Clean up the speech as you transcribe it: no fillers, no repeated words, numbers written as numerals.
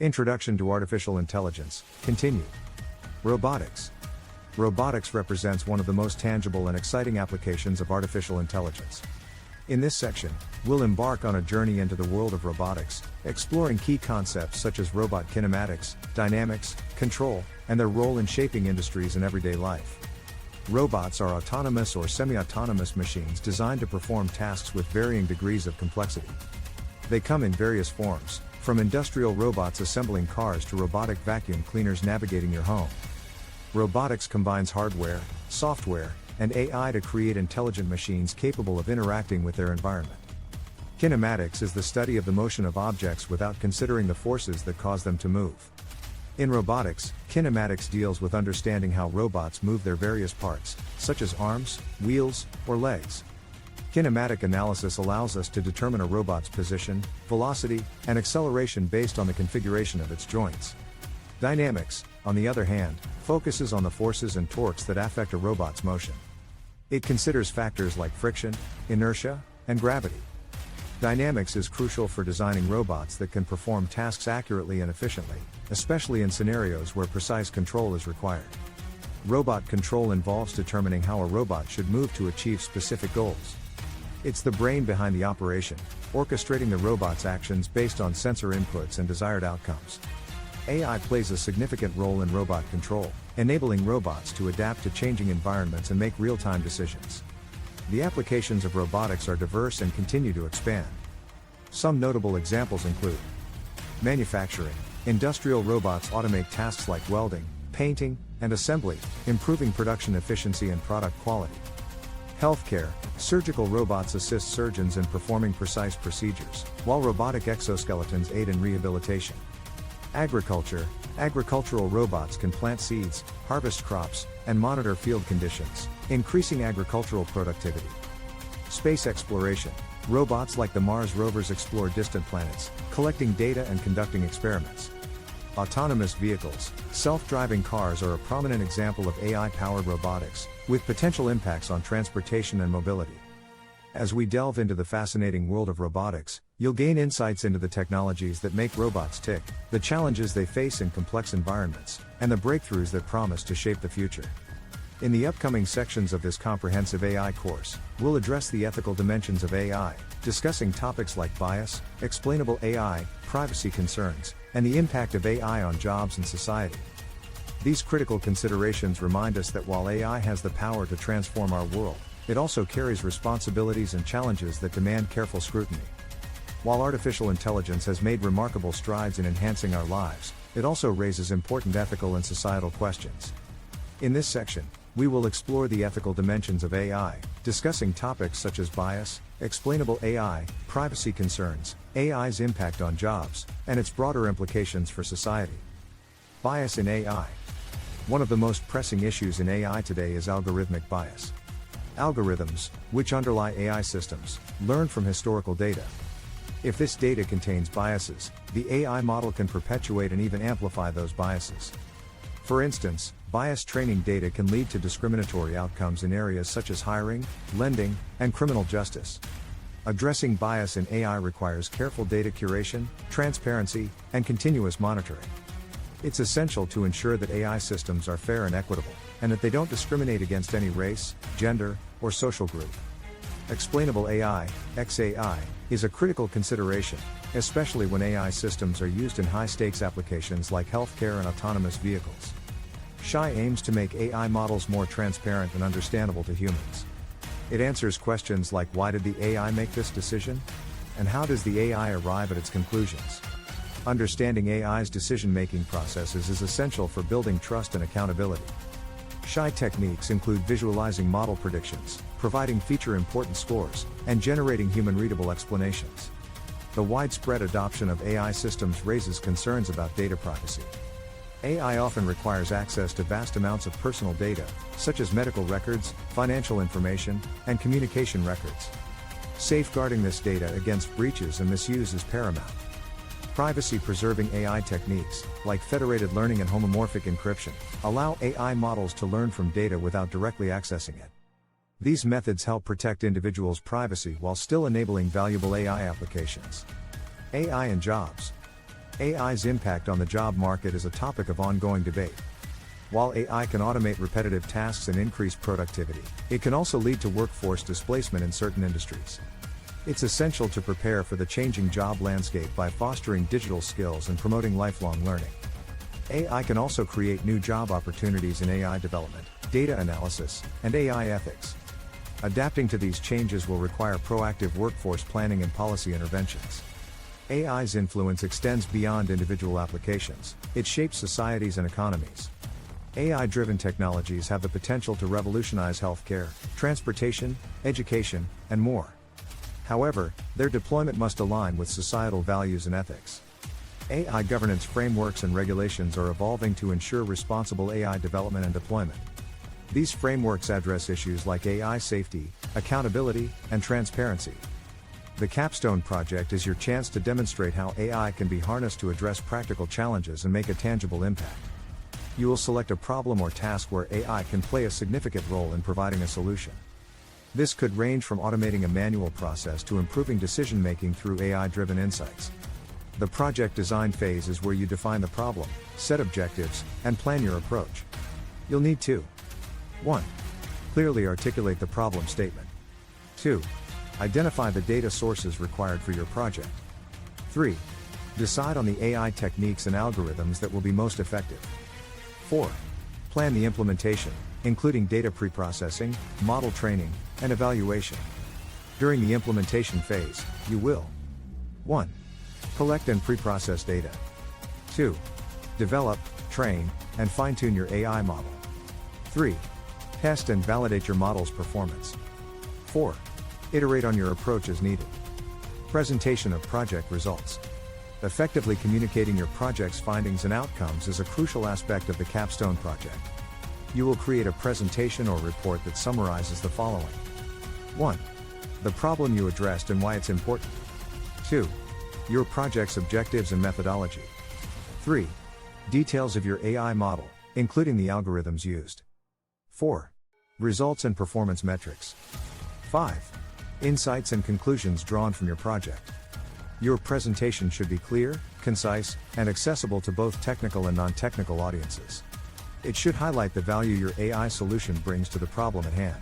Introduction to Artificial Intelligence, continued. Robotics. Robotics represents one of the most tangible and exciting applications of artificial intelligence. In this section, we'll embark on a journey into the world of robotics, exploring key concepts such as robot kinematics, dynamics, control, and their role in shaping industries and everyday life. Robots are autonomous or semi-autonomous machines designed to perform tasks with varying degrees of complexity. They come in various forms, from industrial robots assembling cars to robotic vacuum cleaners navigating your home. Robotics combines hardware, software, and AI to create intelligent machines capable of interacting with their environment. Kinematics is the study of the motion of objects without considering the forces that cause them to move. In robotics, kinematics deals with understanding how robots move their various parts, such as arms, wheels, or legs. Kinematic analysis allows us to determine a robot's position, velocity, and acceleration based on the configuration of its joints. Dynamics, on the other hand, focuses on the forces and torques that affect a robot's motion. It considers factors like friction, inertia, and gravity. Dynamics is crucial for designing robots that can perform tasks accurately and efficiently, especially in scenarios where precise control is required. Robot control involves determining how a robot should move to achieve specific goals. It's the brain behind the operation, orchestrating the robot's actions based on sensor inputs and desired outcomes. AI plays a significant role in robot control, enabling robots to adapt to changing environments and make real-time decisions. The applications of robotics are diverse and continue to expand. Some notable examples include manufacturing. Industrial robots automate tasks like welding, painting, and assembly, improving production efficiency and product quality. Healthcare. Surgical robots assist surgeons in performing precise procedures, while robotic exoskeletons aid in rehabilitation. Agriculture. Agricultural robots can plant seeds, harvest crops, and monitor field conditions, increasing agricultural productivity. Space exploration. Robots like the Mars rovers explore distant planets, collecting data and conducting experiments. Autonomous vehicles. Self-driving cars are a prominent example of AI-powered robotics, with potential impacts on transportation and mobility. As we delve into the fascinating world of robotics, you'll gain insights into the technologies that make robots tick, the challenges they face in complex environments, and the breakthroughs that promise to shape the future. In the upcoming sections of this comprehensive AI course, we'll address the ethical dimensions of AI, discussing topics like bias, explainable AI, privacy concerns, and the impact of AI on jobs and society. These critical considerations remind us that while AI has the power to transform our world, it also carries responsibilities and challenges that demand careful scrutiny. While artificial intelligence has made remarkable strides in enhancing our lives, it also raises important ethical and societal questions. In this section, we will explore the ethical dimensions of AI, discussing topics such as bias, explainable AI, privacy concerns, AI's impact on jobs, and its broader implications for society. Bias in AI. One of the most pressing issues in AI today is algorithmic bias. Algorithms, which underlie AI systems, learn from historical data. If this data contains biases, the AI model can perpetuate and even amplify those biases. For instance, bias training data can lead to discriminatory outcomes in areas such as hiring, lending, and criminal justice. Addressing bias in AI requires careful data curation, transparency, and continuous monitoring. It's essential to ensure that AI systems are fair and equitable, and that they don't discriminate against any race, gender, or social group. Explainable AI, XAI, is a critical consideration, especially when AI systems are used in high-stakes applications like healthcare and autonomous vehicles. SHI aims to make AI models more transparent and understandable to humans. It answers questions like why did the AI make this decision? And how does the AI arrive at its conclusions? Understanding AI's decision-making processes is essential for building trust and accountability. SHI techniques include visualizing model predictions, providing feature-important scores, and generating human-readable explanations. The widespread adoption of AI systems raises concerns about data privacy. AI often requires access to vast amounts of personal data, such as medical records, financial information, and communication records. Safeguarding this data against breaches and misuse is paramount. Privacy-preserving AI techniques, like federated learning and homomorphic encryption, allow AI models to learn from data without directly accessing it. These methods help protect individuals' privacy while still enabling valuable AI applications. AI and jobs. AI's impact on the job market is a topic of ongoing debate. While AI can automate repetitive tasks and increase productivity, it can also lead to workforce displacement in certain industries. It's essential to prepare for the changing job landscape by fostering digital skills and promoting lifelong learning. AI can also create new job opportunities in AI development, data analysis, and AI ethics. Adapting to these changes will require proactive workforce planning and policy interventions. AI's influence extends beyond individual applications. It shapes societies and economies. AI-driven technologies have the potential to revolutionize healthcare, transportation, education, and more. However, their deployment must align with societal values and ethics. AI governance frameworks and regulations are evolving to ensure responsible AI development and deployment. These frameworks address issues like AI safety, accountability, and transparency. The Capstone Project is your chance to demonstrate how AI can be harnessed to address practical challenges and make a tangible impact. You will select a problem or task where AI can play a significant role in providing a solution. This could range from automating a manual process to improving decision-making through AI-driven insights. The project design phase is where you define the problem, set objectives, and plan your approach. You'll need to 1. Clearly articulate the problem statement. 2. Identify the data sources required for your project. 3. Decide on the AI techniques and algorithms that will be most effective. 4. Plan the implementation, including data preprocessing, model training, and evaluation. During the implementation phase, you will 1. Collect and preprocess data. 2. Develop, train, and fine-tune your AI model. 3. Test and validate your model's performance. 4. Iterate on your approach as needed. Presentation of project results. Effectively communicating your project's findings and outcomes is a crucial aspect of the Capstone Project. You will create a presentation or report that summarizes the following. 1. The problem you addressed and why it's important. 2. Your project's objectives and methodology. 3. Details of your AI model, including the algorithms used. 4. Results and performance metrics. 5. Insights and conclusions drawn from your project. Your presentation should be clear, concise, and accessible to both technical and non-technical audiences. It should highlight the value your AI solution brings to the problem at hand.